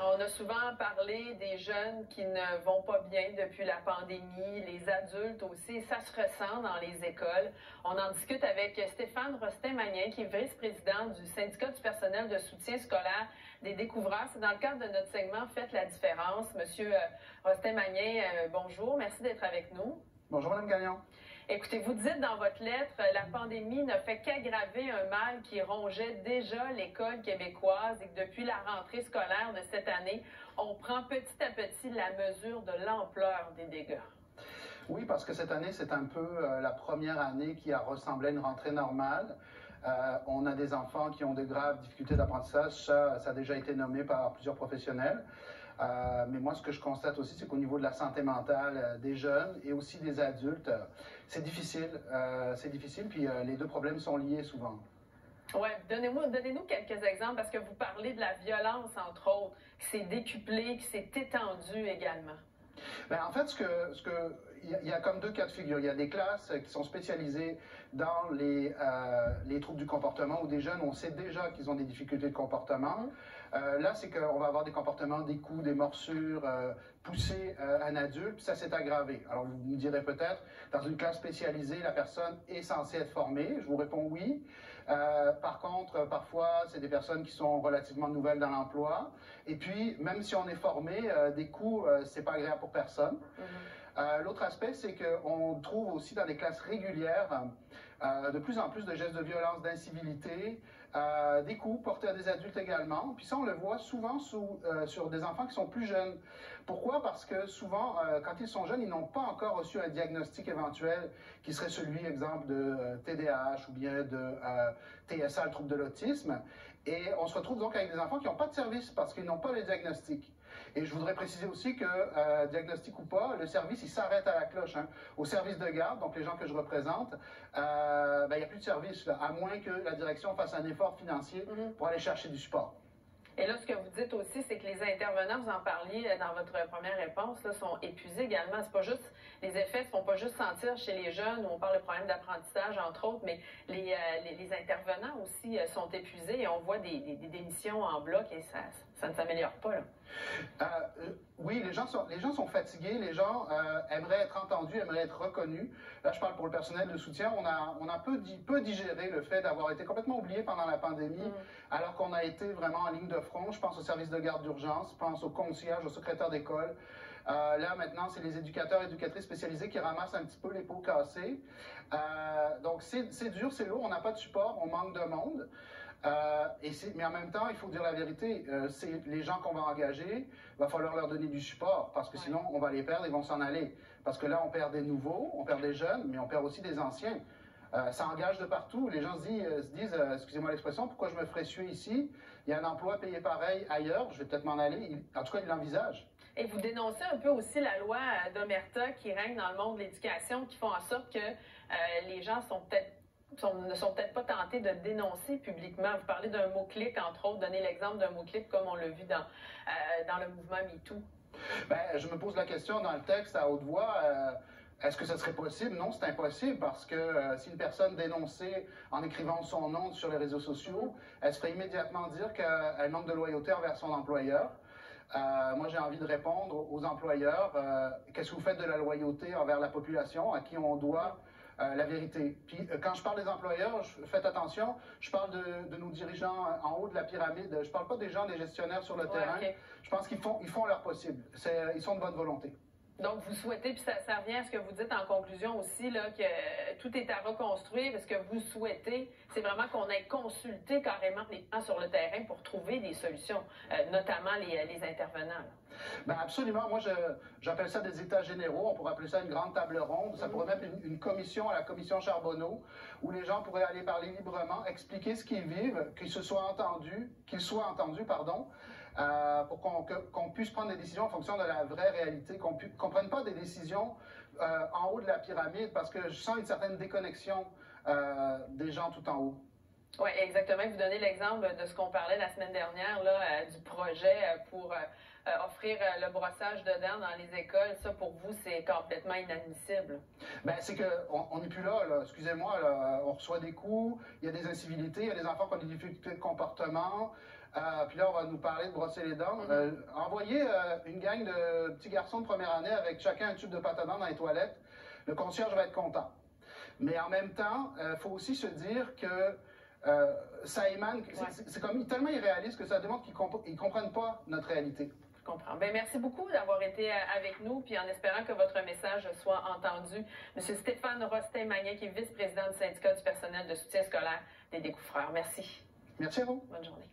On a souvent parlé des jeunes qui ne vont pas bien depuis la pandémie, les adultes aussi, ça se ressent dans les écoles. On en discute avec Stéphane Rostin-Magnin, qui est vice-président du syndicat du personnel de soutien scolaire des découvreurs. C'est dans le cadre de notre segment Faites la différence. Monsieur Rostin-Magnin, bonjour, merci d'être avec nous. Bonjour, Mme Gagnon. Écoutez, vous dites dans votre lettre, la pandémie n'a fait qu'aggraver un mal qui rongeait déjà l'école québécoise et que depuis la rentrée scolaire de cette année, on prend petit à petit la mesure de l'ampleur des dégâts. Oui, parce que cette année, c'est un peu la première année qui a ressemblé à une rentrée normale. On a des enfants qui ont de graves difficultés d'apprentissage, ça a déjà été nommé par plusieurs professionnels. Mais moi, ce que je constate aussi, c'est qu'au niveau de la santé mentale des jeunes et aussi des adultes, c'est difficile. Puis les deux problèmes sont liés souvent. Oui, donnez-nous quelques exemples, parce que vous parlez de la violence, entre autres, qui s'est décuplée, qui s'est étendue également. Bien, en fait, il y a comme deux cas de figure. Il y a des classes qui sont spécialisées dans les troubles du comportement, où des jeunes, on sait déjà qu'ils ont des difficultés de comportement. Là, c'est qu'on va avoir des comportements, des coups, des morsures poussés à un adulte, puis ça s'est aggravé. Alors, vous me direz peut-être, dans une classe spécialisée, la personne est censée être formée. Je vous réponds oui. Par contre, parfois, c'est des personnes qui sont relativement nouvelles dans l'emploi. Et puis, même si on est formé, des coups, c'est pas agréable pour personne. L'autre aspect, c'est qu'on trouve aussi dans les classes régulières de plus en plus de gestes de violence, d'incivilité, des coups portés à des adultes également. Puis ça, on le voit souvent sur des enfants qui sont plus jeunes. Pourquoi? Parce que souvent, quand ils sont jeunes, ils n'ont pas encore reçu un diagnostic éventuel qui serait celui, exemple, de TDAH ou bien de TSA, le trouble de l'autisme. Et on se retrouve donc avec des enfants qui n'ont pas de service parce qu'ils n'ont pas le diagnostic. Et je voudrais préciser aussi que, diagnostic ou pas, le service, il s'arrête à la cloche. Hein. Au service de garde, donc les gens que je représente, il n'y a plus de service, là, à moins que la direction fasse un effort financier pour aller chercher du support. Et là, ce que vous dites aussi, c'est que les intervenants, vous en parliez dans votre première réponse, là, sont épuisés également. C'est pas juste, les effets ne se font pas juste sentir chez les jeunes, où on parle de problèmes d'apprentissage, entre autres, mais les intervenants aussi sont épuisés et on voit des démissions en bloc et ça ne s'améliore pas, là. Oui, les gens sont fatigués, les gens aimeraient être entendus, aimeraient être reconnus. Là, je parle pour le personnel de soutien. On a peu digéré le fait d'avoir été complètement oublié pendant la pandémie, alors qu'on a été vraiment en ligne de front. Je pense au service de garde d'urgence, je pense au concierge, au secrétaire d'école. Là, maintenant, c'est les éducateurs et éducatrices spécialisés qui ramassent un petit peu les pots cassés. Donc, c'est dur, c'est lourd, on n'a pas de support, on manque de monde. Mais en même temps, il faut dire la vérité, c'est les gens qu'on va engager, il va falloir leur donner du support, parce que sinon, on va les perdre, ils vont s'en aller. Parce que là, on perd des nouveaux, on perd des jeunes, mais on perd aussi des anciens. Ça engage de partout. Les gens se disent excusez-moi l'expression, pourquoi je me ferais suer ici? Il y a un emploi payé pareil ailleurs, je vais peut-être m'en aller. En tout cas, ils l'envisagent. Et vous dénoncez un peu aussi la loi d'Omerta qui règne dans le monde de l'éducation, qui font en sorte que les gens ne sont peut-être pas tentés de dénoncer publiquement. Vous parlez d'un mot-clic, entre autres, donnez l'exemple d'un mot-clic comme on l'a vu dans le mouvement MeToo. Bien, je me pose la question dans le texte à haute voix, est-ce que ce serait possible? Non, c'est impossible parce que si une personne dénonçait en écrivant son nom sur les réseaux sociaux, elle se ferait immédiatement dire qu'elle manque de loyauté envers son employeur. Moi, j'ai envie de répondre aux employeurs, qu'est-ce que vous faites de la loyauté envers la population à qui on doit la vérité. Puis quand je parle des employeurs, faites attention, je parle de nos dirigeants en haut de la pyramide. Je parle pas des gens, des gestionnaires sur le terrain. Okay. Je pense qu'ils font leur possible. Ils sont de bonne volonté. Donc, vous souhaitez, puis ça revient à ce que vous dites en conclusion aussi, là, que tout est à reconstruire. Parce que vous souhaitez, c'est vraiment qu'on ait consulté carrément les gens sur le terrain pour trouver des solutions, notamment les intervenants. Ben absolument. Moi, j'appelle ça des états généraux. On pourrait appeler ça une grande table ronde. Ça pourrait mettre une commission à la commission Charbonneau où les gens pourraient aller parler librement, expliquer ce qu'ils vivent, qu'ils soient entendus, pour qu'on puisse prendre des décisions en fonction de la vraie réalité, qu'on ne prenne pas des décisions en haut de la pyramide, parce que je sens une certaine déconnexion des gens tout en haut. Oui, exactement. Vous donnez l'exemple de ce qu'on parlait la semaine dernière, là, du projet pour offrir le brossage de dents dans les écoles. Ça, pour vous, c'est complètement inadmissible. Bien, c'est qu'on n'est plus là. Excusez-moi, on reçoit des coups, il y a des incivilités, il y a des enfants qui ont des difficultés de comportement. Puis là, on va nous parler de brosser les dents. Envoyer une gang de petits garçons de première année avec chacun un tube de pâte à dents dans les toilettes, le concierge va être content. Mais en même temps, il faut aussi se dire que ça émane, c'est comme tellement irréaliste que ça demande qu'ils ne comprennent pas notre réalité. Je comprends. Bien, merci beaucoup d'avoir été avec nous, puis en espérant que votre message soit entendu. Monsieur Stéphane Rostin-Magnin, qui est vice-président du syndicat du personnel de soutien scolaire des découvreurs. Merci. Merci à vous. Bonne journée.